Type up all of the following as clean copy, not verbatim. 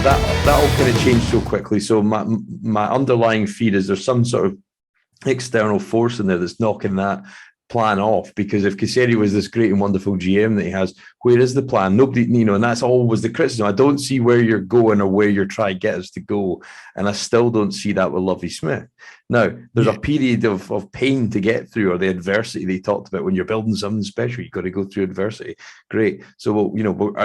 that all kind of changed so quickly. So my underlying fear is there's some sort of external force in there that's knocking that plan off, because if Caserio was this great and wonderful GM that he has, where is the plan? Nobody, and that's always the criticism. I don't see where you're going or where you're trying to get us to go, and I still don't see that with Lovie Smith. Now, there's a period of pain to get through, or the adversity they talked about. When you're building something special, you've got to go through adversity. Great. So,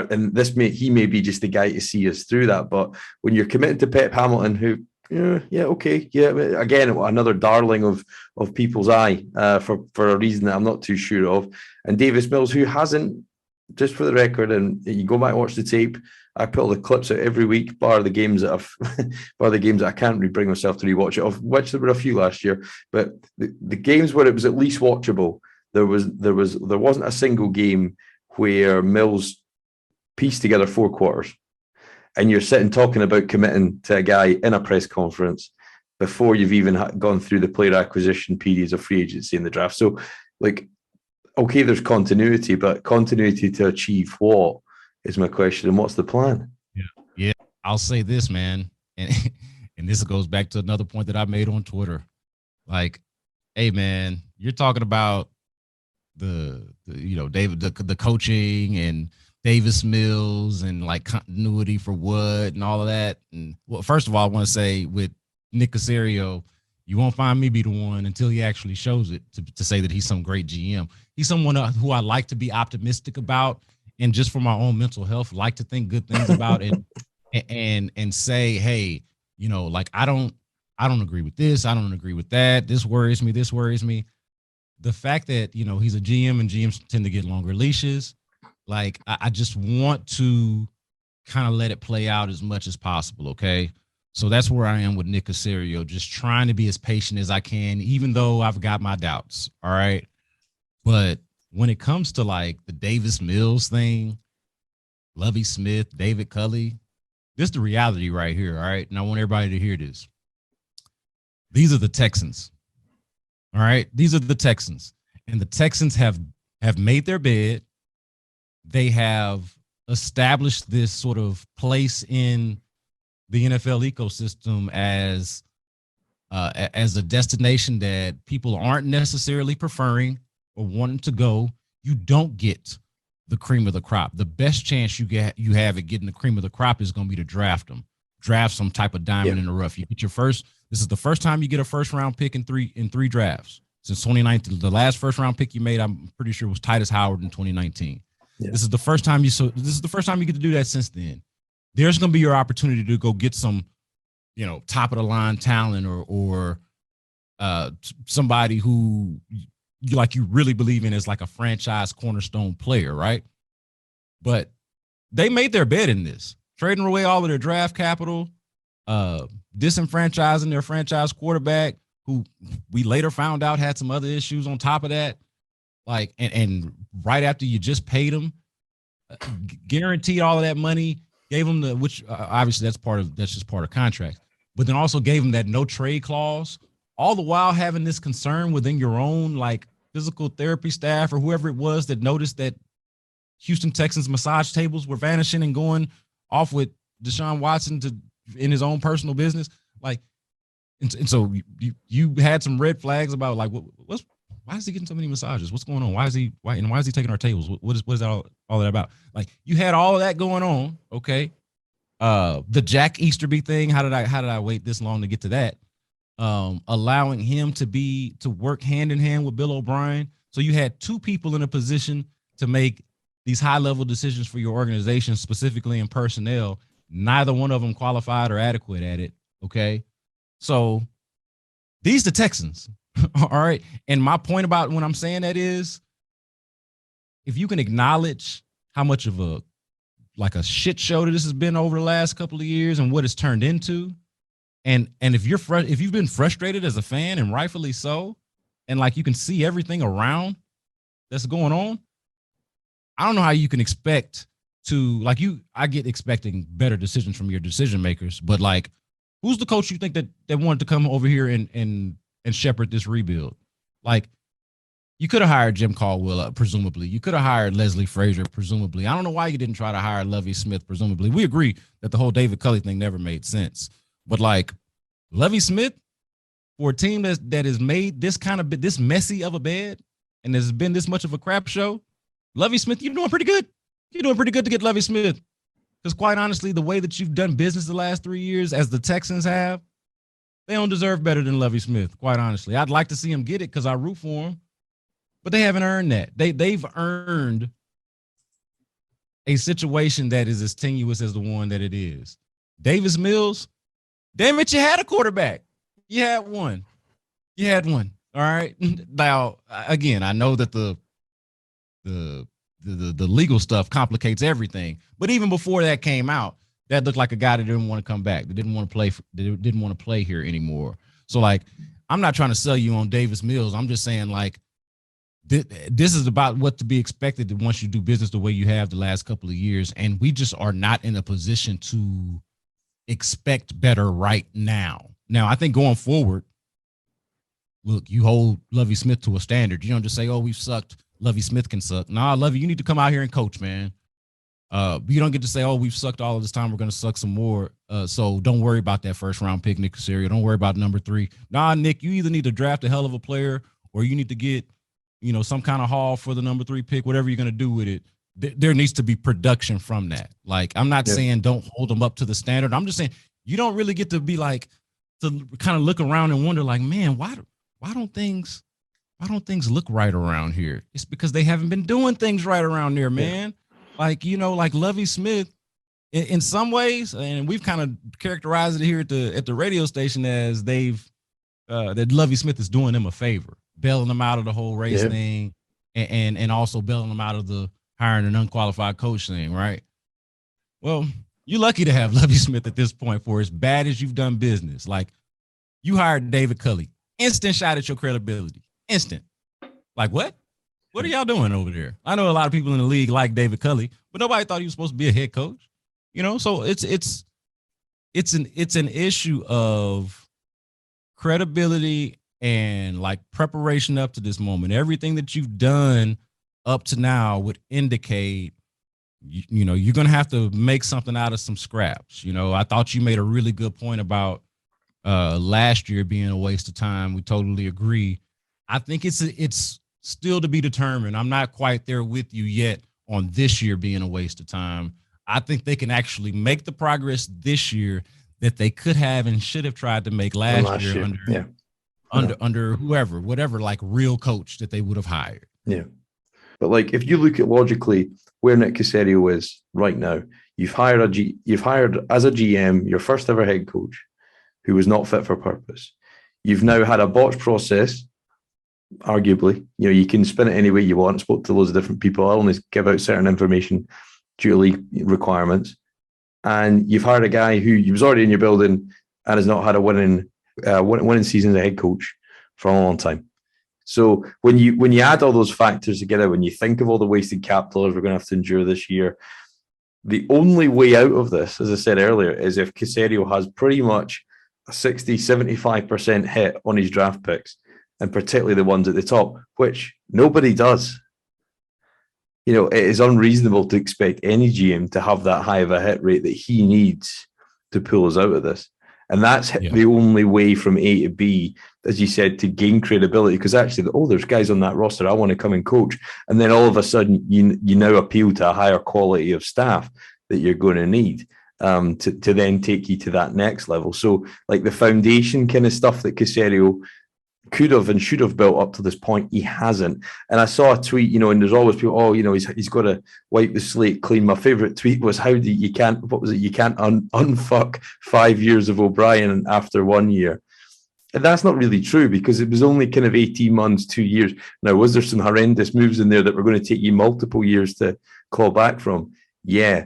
and he may be just the guy to see us through that, but when you're committed to Pep Hamilton, who okay. Again, another darling of people's eye for a reason that I'm not too sure of. And Davis Mills, who hasn't, just for the record, and you go back and watch the tape, I put all the clips out every week, bar the games that I can't really bring myself to rewatch it, of which there were a few last year. But the games where it was at least watchable, there wasn't a single game where Mills pieced together 4 quarters. And you're sitting talking about committing to a guy in a press conference before you've even gone through the player acquisition periods of free agency in the draft. So, okay, there's continuity, but continuity to achieve what is my question, and what's the plan? Yeah. I'll say this, man, and this goes back to another point that I made on Twitter. Like, hey, man, you're talking about the coaching and Davis Mills and like continuity for what and all of that. And well, first of all, I want to say with Nick Caserio, you won't find me be the one until he actually shows it to say that he's some great GM. He's someone who I like to be optimistic about, and just for my own mental health, like to think good things about it and say, hey, I don't agree with this. I don't agree with that. This worries me. This worries me. The fact that, he's a GM and GMs tend to get longer leashes. Like, I just want to kind of let it play out as much as possible, okay? So that's where I am with Nick Caserio, just trying to be as patient as I can, even though I've got my doubts, all right? But when it comes to, like, the Davis Mills thing, Lovie Smith, David Culley, this is the reality right here, all right? And I want everybody to hear this. These are the Texans, all right? These are the Texans. And the Texans have made their bed. They have established this sort of place in the NFL ecosystem as a destination that people aren't necessarily preferring or wanting to go. You don't get the cream of the crop. The best chance you have at getting the cream of the crop is going to be to draft some type of diamond in the rough. You get your first. This is the first time you get a first round pick in three drafts since 2019. The last first round pick you made, I'm pretty sure, was Titus Howard in 2019. Yeah. This is the first time you get to do that since then. There's going to be your opportunity to go get some, top of the line talent or somebody who you really believe in as like a franchise cornerstone player, right? But they made their bed in this, trading away all of their draft capital, disenfranchising their franchise quarterback, who we later found out had some other issues on top of that. Like, and right after you just paid him, guaranteed all of that money, gave him which obviously that's just part of contract, but then also gave him that no trade clause, all the while having this concern within your own like physical therapy staff or whoever it was that noticed that Houston Texans massage tables were vanishing and going off with Deshaun Watson in his own personal business. Like, and so you had some red flags about like why is he getting so many massages? What's going on? Why is he taking our tables? What is that all that about? Like, you had all of that going on. Okay. The Jack Easterby thing. How did I wait this long to get to that? Allowing him to work hand in hand with Bill O'Brien. So you had 2 people in a position to make these high level decisions for your organization, specifically in personnel. Neither one of them qualified or adequate at it. Okay. So these the Texans. All right. And my point about when I'm saying that is, if you can acknowledge how much of a shit show that this has been over the last couple of years and what it's turned into, and if you've been frustrated as a fan, and rightfully so, and like you can see everything around that's going on, I don't know how you can expect to I get expecting better decisions from your decision makers, but like, who's the coach you think that wanted to come over here and shepherd this rebuild? Like, You could have hired Jim Caldwell, presumably. You could have hired Leslie Frazier, presumably. I don't know why you didn't try to hire Lovie Smith, presumably. We agree that the whole David Culley thing never made sense. But like Lovie Smith, for a team that has made this messy of a bed and has been this much of a crap show, Lovie Smith, you're doing pretty good. You're doing pretty good to get Lovie Smith. Because quite honestly, the way that you've done business the last 3 years, as the Texans have, they don't deserve better than Lovie Smith, quite honestly. I'd like to see him get it because I root for him. But they haven't earned that. They've earned a situation that is as tenuous as the one that it is. Davis Mills, damn it, you had a quarterback. You had one. All right. Now, again, I know that the legal stuff complicates everything. But even before that came out, that looked like a guy that didn't want to come back. That didn't want to play here anymore. So, like, I'm not trying to sell you on Davis Mills. I'm just saying, like, this is about what to be expected once you do business the way you have the last couple of years. And we just are not in a position to expect better right now. Now, I think going forward, look, you hold Lovie Smith to a standard. You don't just say, oh, we've sucked. Lovie Smith can suck. Nah, Lovie, you need to come out here and coach, man. You don't get to say, oh, we've sucked all of this time. We're going to suck some more. So don't worry about that first round pick, Nick Caserio. Don't worry about number 3. Nah, Nick, you either need to draft a hell of a player or you need to get, some kind of haul for the number 3 pick, whatever you're going to do with it. There needs to be production from that. Like, I'm not saying don't hold them up to the standard. I'm just saying you don't really get to be like, to kind of look around and wonder, like, man, why don't things look right around here? It's because they haven't been doing things right around there, man. Like, like Lovie Smith in some ways, and we've kind of characterized it here at the radio station as that Lovie Smith is doing them a favor, bailing them out of the whole race thing, and also bailing them out of the hiring an unqualified coach thing, right? Well, you're lucky to have Lovie Smith at this point for as bad as you've done business. Like, you hired David Culley, instant shot at your credibility, instant. Like, what? What are y'all doing over there? I know a lot of people in the league like David Culley, but nobody thought he was supposed to be a head coach. So it's an issue of credibility and like preparation up to this moment. Everything that you've done up to now would indicate, you're going to have to make something out of some scraps. I thought you made a really good point about last year being a waste of time. We totally agree. I think it's still to be determined. I'm not quite there with you yet on this year being a waste of time. I think they can actually make the progress this year that they could have and should have tried to make last year. Under whatever, like real coach that they would have hired. Yeah. But like, if you look at logically where Nick Caserio is right now, you've hired as a GM, your first ever head coach who was not fit for purpose. You've now had a botched process, arguably. You can spin it any way you want. I spoke to loads of different people. I only give out certain information due to league requirements. And you've hired a guy who was already in your building and has not had a winning season as a head coach for a long time. So when you add all those factors together, when you think of all the wasted capital we're going to have to endure this year, the only way out of this, as I said earlier, is if Caserio has pretty much a 60-75% hit on his draft picks, and particularly the ones at the top, which nobody does. It is unreasonable to expect any GM to have that high of a hit rate that he needs to pull us out of this. And that's the only way from A to B, as you said, to gain credibility. Because actually, there's guys on that roster I want to come and coach. And then all of a sudden, you now appeal to a higher quality of staff that you're going to need to then take you to that next level. So, like the foundation kind of stuff that Caserio could have and should have built up to this point, he hasn't. And I saw a tweet, and there's always people, he's got to wipe the slate clean. My favorite tweet was, you can't unfuck 5 years of O'Brien after 1 year. And that's not really true, because it was only kind of 18 months, 2 years. Now, was there some horrendous moves in there that were going to take you multiple years to claw back from? Yeah.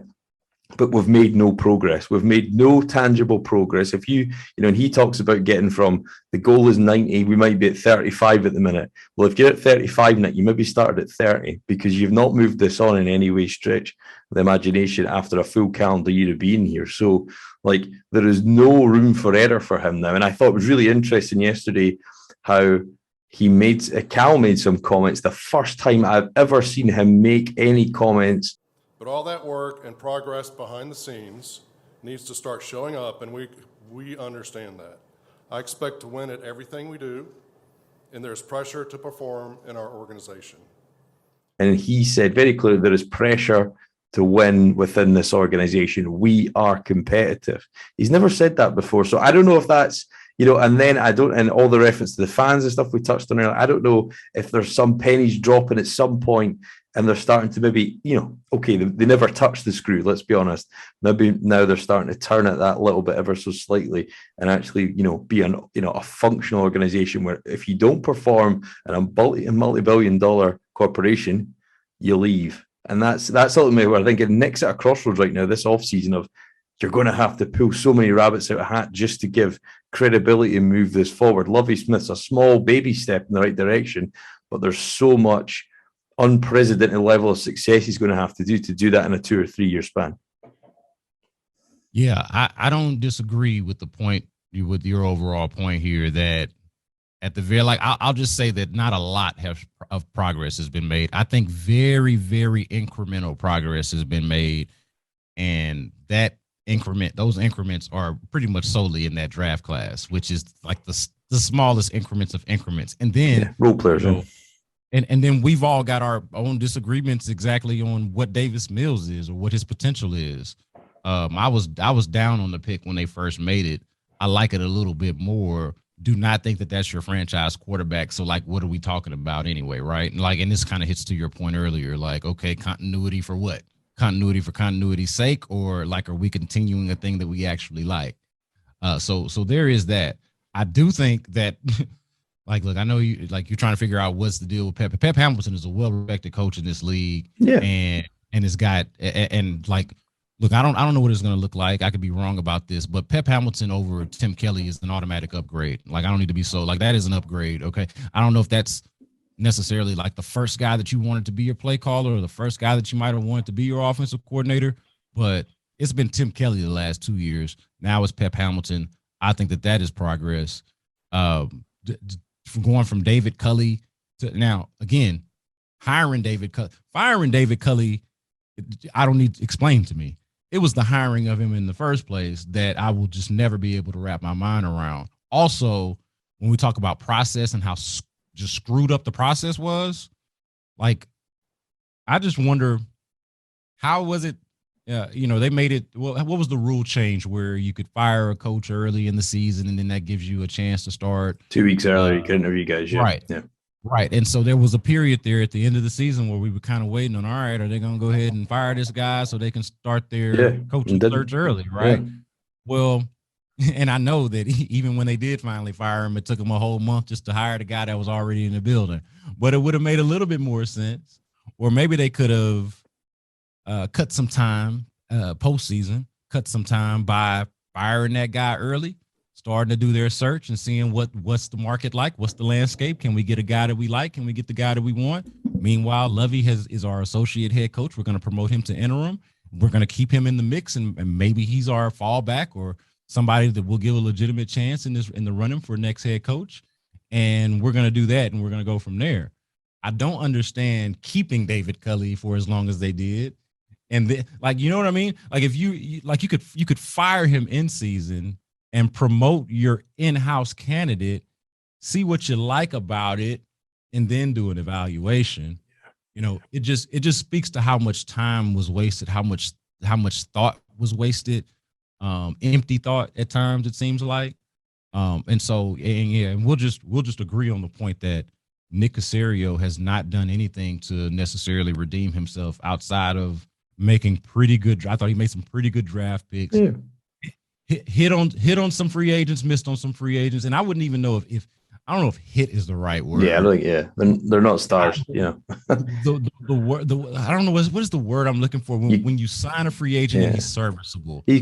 But we've made no progress. We've made no tangible progress. If and he talks about getting from the goal is 90, we might be at 35 at the minute. Well, if you're at 35 now, you maybe started at 30 because you've not moved this on in any way stretch the imagination after a full calendar year of being here. So, like, there is no room for error for him now. And I thought it was really interesting yesterday how Cal made some comments. The first time I've ever seen him make any comments. But all that work and progress behind the scenes needs to start showing up, and we understand that. I expect to win at everything we do, and there's pressure to perform in our organization. And he said very clearly there is pressure to win within this organization. We are competitive. He's never said that before. So I don't know if that's, and then and all the reference to the fans and stuff we touched on earlier, I don't know if there's some pennies dropping at some point and they're starting to maybe, okay, they never touched the screw, let's be honest. Maybe now they're starting to turn it that little bit ever so slightly and actually, be a functional organization where if you don't perform in a multi-billion-dollar corporation, you leave. And that's ultimately where I think Nick's at a crossroads right now, this offseason of you're going to have to pull so many rabbits out of a hat just to give credibility and move this forward. Lovie Smith's a small baby step in the right direction, but there's so much unprecedented level of success he's going to have to do that in a 2 or 3 year span. Yeah, I don't disagree with the point, with your overall point here that at the very, I'll just say that not a lot of progress has been made. I think very, very incremental progress has been made. And those increments are pretty much solely in that draft class, which is like the smallest increments of increments. And then role players. And then we've all got our own disagreements exactly on what Davis Mills is or what his potential is. I was down on the pick when they first made it. I like it a little bit more. Do not think that that's your franchise quarterback. So what are we talking about anyway? Right. And this kind of hits to your point earlier, okay, continuity for what? Continuity for continuity's sake, or are we continuing a thing that we actually like? So there is that. I do think that look, I know you're trying to figure out what's the deal with Pep. Pep Hamilton is a well-respected coach in this league. Yeah. And it's got, look, I don't know what it's going to look like. I could be wrong about this, but Pep Hamilton over Tim Kelly is an automatic upgrade. I don't need to be that is an upgrade. Okay. I don't know if that's necessarily the first guy that you wanted to be your play caller or the first guy that you might have wanted to be your offensive coordinator, but it's been Tim Kelly the last 2 years. Now it's Pep Hamilton. I think that is progress. Going from David Culley to now, again, firing David Culley, I don't need to explain to me. It was the hiring of him in the first place that I will just never be able to wrap my mind around. Also, when we talk about process and how just screwed up the process was, I just wonder, how was it? They made it. Well, what was the rule change where you could fire a coach early in the season and then that gives you a chance to start 2 weeks earlier? You could interview guys. Yeah. Right. Yeah. Right. And so there was a period there at the end of the season where we were kind of waiting on, all right, are they going to go ahead and fire this guy so they can start their coaching search early? Right. Yeah. Well, and I know that even when they did finally fire him, it took them a whole month just to hire the guy that was already in the building. But it would have made a little bit more sense. Or maybe they could have cut some time postseason, cut some time by firing that guy early, starting to do their search and seeing what's the market like, what's the landscape. Can we get a guy that we like? Can we get the guy that we want? Meanwhile, Lovie is our associate head coach. We're going to promote him to interim. We're going to keep him in the mix, and maybe he's our fallback or somebody that will give a legitimate chance in the running for next head coach. And we're going to do that, and we're going to go from there. I don't understand keeping David Culley for as long as they did. And you know what I mean? If you could fire him in season and promote your in-house candidate, see what you like about it, and then do an evaluation. It just speaks to how much time was wasted, how much thought was wasted, empty thought at times, it seems like. And we'll just agree on the point that Nick Caserio has not done anything to necessarily redeem himself outside of making pretty good. I thought he made some pretty good draft picks. Yeah. Hit on some free agents, missed on some free agents, and I wouldn't even know if I don't know if hit is the right word. Yeah, they're not stars. The word, I don't know what is the word I'm looking for when you sign a free agent and he's serviceable. He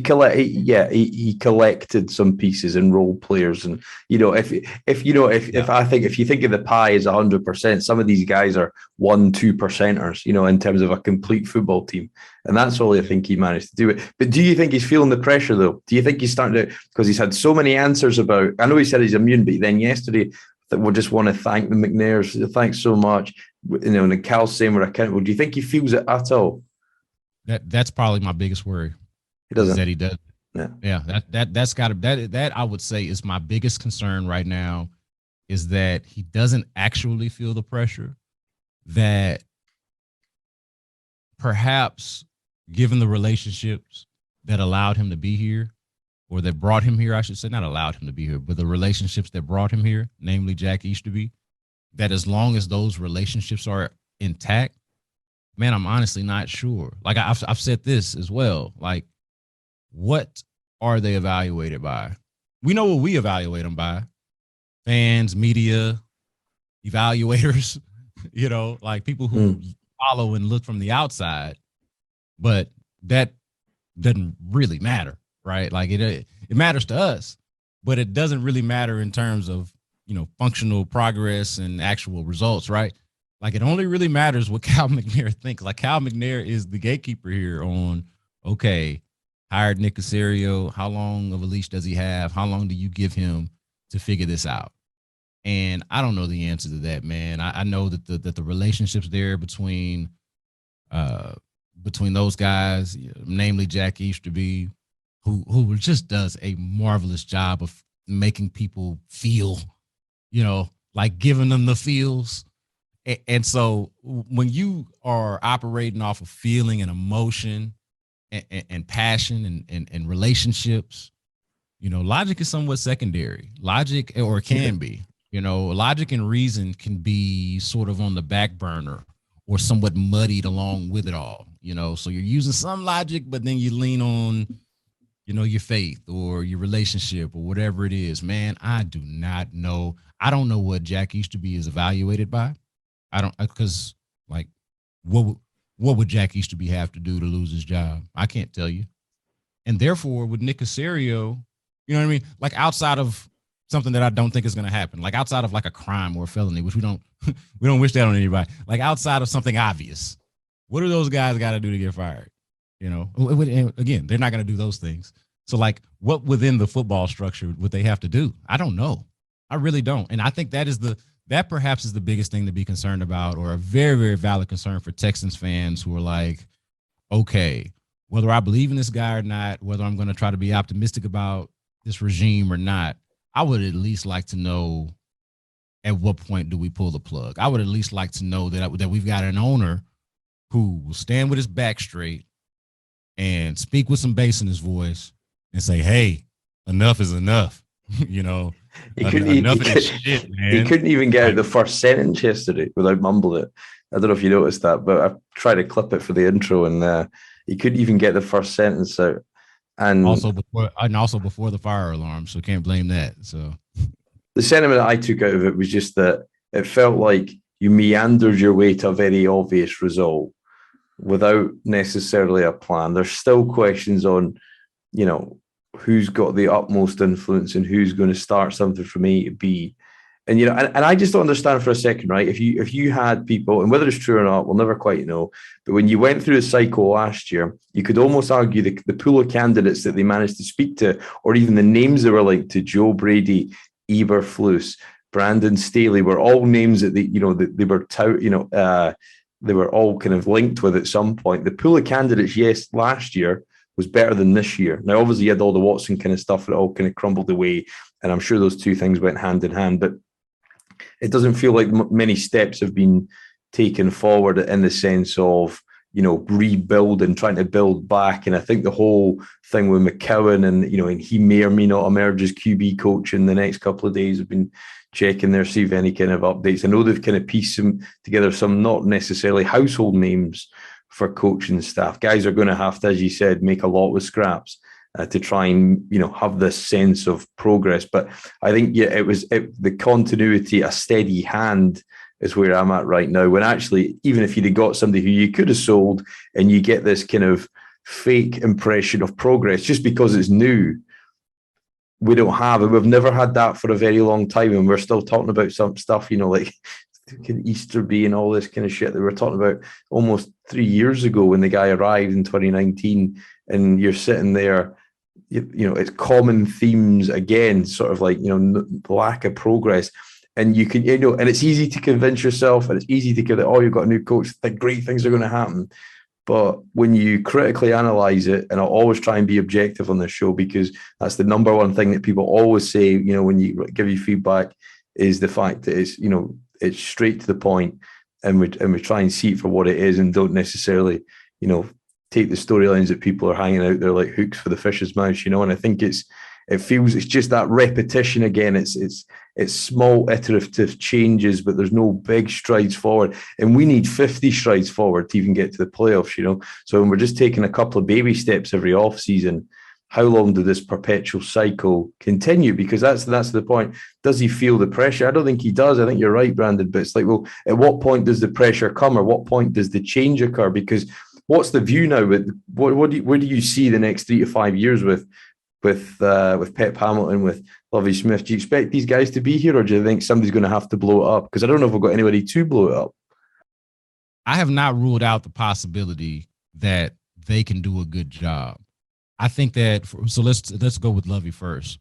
collected some pieces and role players, and if you think of the pie as 100%, some of these guys are 1-2%ers, in terms of a complete football team, and that's all I think he managed to do it. But do you think he's feeling the pressure though? Do you think he's starting to, because he's had so many answers about? I know he said he's immune, but then yesterday that we just want to thank the McNairs. Thanks so much. And Cal's saying we're accountable. Do you think he feels it at all? That's probably my biggest worry. He doesn't. That he does. Yeah. That's got to that I would say is my biggest concern right now, is that he doesn't actually feel the pressure, that perhaps given the relationships that allowed him to be here, or that brought him here, I should say, not allowed him to be here, but the relationships that brought him here, namely Jack Easterby, that as long as those relationships are intact, man, I'm honestly not sure. Like I've said this as well. Like, what are they evaluated by? We know what we evaluate them by: fans, media, evaluators, like people who follow and look from the outside. But that doesn't really matter, right? Like it matters to us, but it doesn't really matter in terms of, functional progress and actual results, right? Like, it only really matters what Cal McNair thinks. Like, Cal McNair is the gatekeeper here on, okay, hired Nick Caserio. How long of a leash does he have? How long do you give him to figure this out? And I don't know the answer to that, man. I know that the relationships there between those guys, namely Jack Easterby, who just does a marvelous job of making people feel, like giving them the feels. And so when you are operating off of feeling and emotion and passion and relationships, logic is somewhat secondary. Logic, or it can be, logic and reason can be sort of on the back burner or somewhat muddied along with it all, so you're using some logic, but then you lean on, your faith or your relationship or whatever it is. Man, I do not know. I don't know what Jack Easterby is evaluated by. I don't, because like, what would Jack Easterby have to do to lose his job? I can't tell you. And therefore, with Nick Caserio, you know what I mean? Like, outside of something that I don't think is going to happen, like outside of like a crime or a felony, which we don't wish that on anybody. Like, outside of something obvious, what do those guys got to do to get fired? And again, they're not going to do those things. So, like, what within the football structure would they have to do? I don't know. I really don't. And I think that perhaps is the biggest thing to be concerned about, or a very, very valid concern for Texans fans who are like, okay, whether I believe in this guy or not, whether I'm going to try to be optimistic about this regime or not, I would at least like to know at what point do we pull the plug. I would at least like to know that we've got an owner who will stand with his back straight and speak with some bass in his voice and say, hey, enough is enough. Enough of this shit, man. He couldn't even get out the first sentence yesterday without mumbling it. I don't know if you noticed that, but I tried to clip it for the intro, and he couldn't even get the first sentence out. And also before the fire alarm, so can't blame that. So the sentiment that I took out of it was just that it felt like you meandered your way to a very obvious result without necessarily a plan. There's still questions on, who's got the utmost influence and who's going to start something from A to B. And, and I just don't understand for a second, right? If you had people, and whether it's true or not, we'll never quite know, but when you went through the cycle last year, you could almost argue the pool of candidates that they managed to speak to, or even the names they were linked to, Joe Brady, Eberflus, Brandon Staley, were all names that they were all kind of linked with at some point. The pool of candidates, yes, last year was better than this year. Now, obviously, you had all the Watson kind of stuff that all kind of crumbled away, and I'm sure those two things went hand in hand, but it doesn't feel like many steps have been taken forward in the sense of, rebuilding, trying to build back. And I think the whole thing with McCowan and he may or may not emerge as QB coach in the next couple of days. I've been checking there, see if any kind of updates. I know they've kind of pieced together some not necessarily household names for coaching staff. Guys are going to have to, as you said, make a lot with scraps to try and, have this sense of progress. But I think, the continuity, a steady hand is where I'm at right now. When actually, even if you'd have got somebody who you could have sold and you get this kind of fake impression of progress just because it's new, we don't have it. We've never had that for a very long time. And we're still talking about some stuff, like Easterby and all this kind of shit that we were talking about almost 3 years ago when the guy arrived in 2019, and you're sitting there, it's common themes again, sort of like, lack of progress. And you can, and it's easy to convince yourself, and it's easy to get that, oh, you've got a new coach, think great things are going to happen. But when you critically analyze it, and I'll always try and be objective on this show, because that's the number one thing that people always say, when you give you feedback, is the fact that it's straight to the point, and we try and see it for what it is, and don't necessarily, take the storylines that people are hanging out there like hooks for the fish's mouth, and I think it's just that repetition again. It's small iterative changes, but there's no big strides forward. And we need 50 strides forward to even get to the playoffs, So when we're just taking a couple of baby steps every off season, how long do this perpetual cycle continue? Because that's the point. Does he feel the pressure? I don't think he does. I think you're right, Brandon. But it's like, well, at what point does the pressure come, or what point does the change occur? Because what's the view now? With where do you see the next 3 to 5 years with Pep Hamilton, with Lovie Smith? Do you expect these guys to be here, or do you think somebody's going to have to blow it up? Because I don't know if we've got anybody to blow it up. I have not ruled out the possibility that they can do a good job. I think that let's go with Lovie first.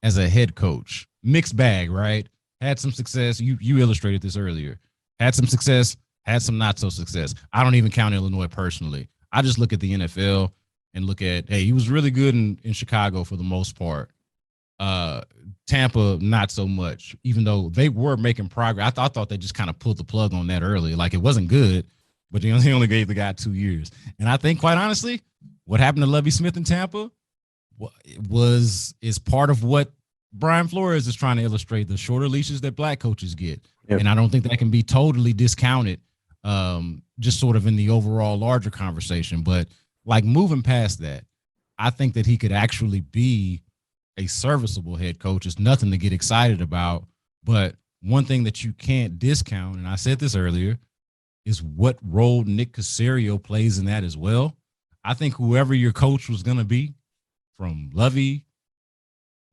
As a head coach, mixed bag, right? Had some success. You illustrated this earlier. Had some success, had some not so success. I don't even count Illinois personally. I just look at the NFL and look at, hey, he was really good in Chicago for the most part. Tampa, not so much, even though they were making progress. I thought they just kind of pulled the plug on that early. Like, it wasn't good, but they only gave the guy 2 years. And I think, quite honestly, what happened to Lovie Smith in Tampa is part of what Brian Flores is trying to illustrate, the shorter leashes that black coaches get. Yep. And I don't think that can be totally discounted, just sort of in the overall larger conversation. But like, moving past that, I think that he could actually be a serviceable head coach. It's nothing to get excited about. But one thing that you can't discount, and I said this earlier, is what role Nick Caserio plays in that as well. I think whoever your coach was going to be, from Lovie,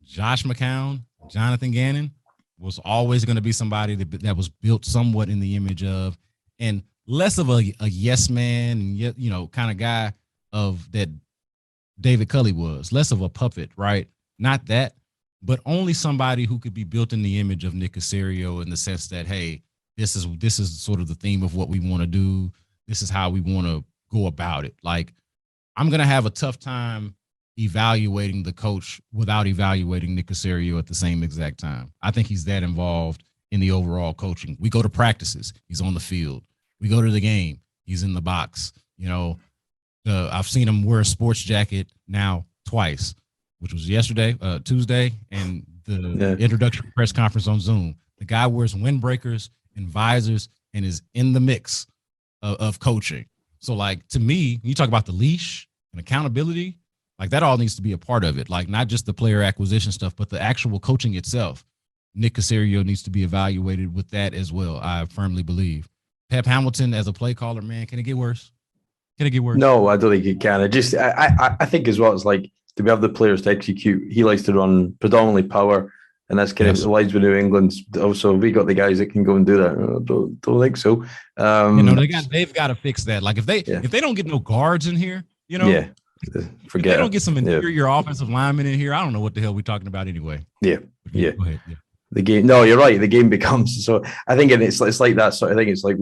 Josh McCown, Jonathan Gannon, was always going to be somebody that was built somewhat in the image of, and less of a yes man, and kind of guy of that David Culley was, less of a puppet, right? Not that, but only somebody who could be built in the image of Nick Caserio, in the sense that, hey, this is sort of the theme of what we want to do. This is how we want to go about it. Like, I'm going to have a tough time evaluating the coach without evaluating Nick Caserio at the same exact time. I think he's that involved in the overall coaching. We go to practices, he's on the field. We go to the game, he's in the box. I've seen him wear a sports jacket now twice, which was yesterday, Tuesday, and the introductory press conference on Zoom. The guy wears windbreakers and visors and is in the mix of coaching. So, like, to me, you talk about the leash and accountability, like, that all needs to be a part of it. Like, not just the player acquisition stuff, but the actual coaching itself. Nick Caserio needs to be evaluated with that as well, I firmly believe. Pep Hamilton as a play caller, man, can it get worse? Can it get worse? No, I don't think it can. I think as well, it's like, do we have the players to execute? He likes to run predominantly power, and that's kind of aligns with New England. Also, we got the guys that can go and do that. I don't think so. They've got to fix that. Like, if they don't get no guards in here, forget. If they don't get some interior offensive linemen in here, I don't know what the hell we're talking about anyway. Yeah. Go ahead. Yeah. The game. No, you're right. The game becomes so. I think it's like that. So I think it's like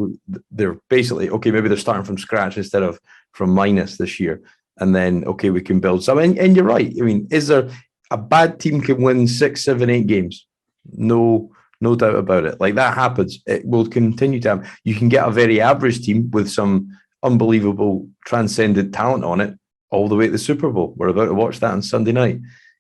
they're basically, okay, maybe they're starting from scratch instead of from minus this year, and then okay, we can build something. And you're right. I mean, is there a bad team can win 6, 7, 8 games? No doubt about it. Like, that happens. It will continue to happen. You can get a very average team with some unbelievable transcendent talent on it all the way to the Super Bowl. We're about to watch that on Sunday night.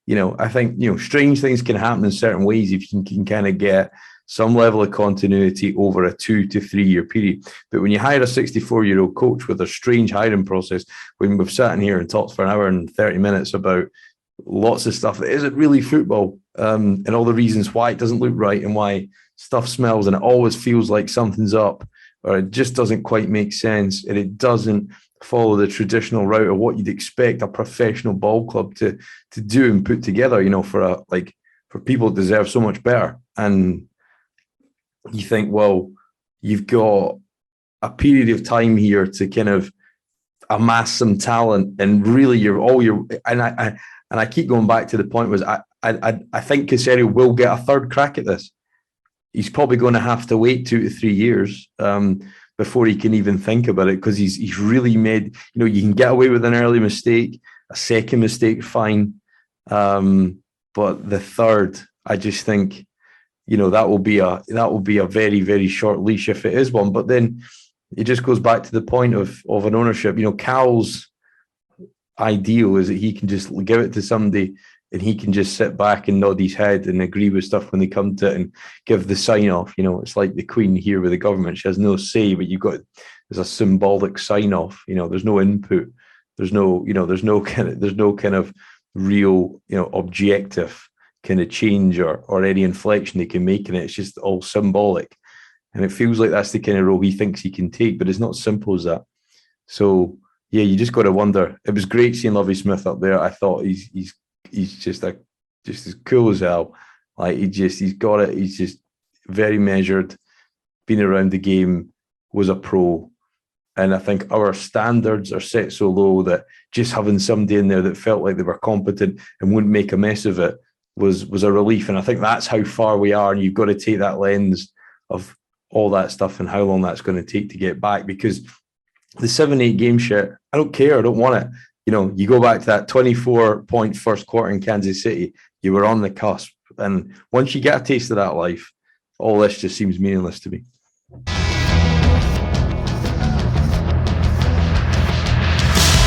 I think, strange things can happen in certain ways if you can kind of get some level of continuity over a 2 to 3 year period. But when you hire a 64-year-old coach with a strange hiring process, when we've sat in here and talked for an hour and 30 minutes about lots of stuff that isn't really football, and all the reasons why it doesn't look right and why stuff smells and it always feels like something's up, or it just doesn't quite make sense, and it doesn't follow the traditional route of what you'd expect a professional ball club to do and put together, for people that deserve so much better. And you think, well, you've got a period of time here to kind of amass some talent, and really I keep going back to the point was I think Caserio will get a third crack at this. he's probably going to have to wait 2 to 3 years before he can even think about it, because he's really made, you can get away with an early mistake, a second mistake, fine. But the third, I just think, that will be a very, very short leash if it is one. But then it just goes back to the point of an ownership. Cal's ideal is that he can just give it to somebody and he can just sit back and nod his head and agree with stuff when they come to it and give the sign off. It's like the Queen here with the government. She has no say, but there's a symbolic sign off. There's no input. There's no kind of real, objective kind of change or any inflection they can make in it. It's just all symbolic. And it feels like that's the kind of role he thinks he can take, but it's not simple as that. So yeah, you just got to wonder. It was great seeing Lovie Smith up there. I thought he's just as cool as hell. Like he's got it. He's just very measured, been around the game, was a pro. And I think our standards are set so low that just having somebody in there that felt like they were competent and wouldn't make a mess of it was a relief. And I think that's how far we are. And you've got to take that lens of all that stuff and how long that's going to take to get back, because the 7-8 game shit, I don't care. I don't want it. You go back to that 24-point first quarter in Kansas City, you were on the cusp. And once you get a taste of that life, all this just seems meaningless to me.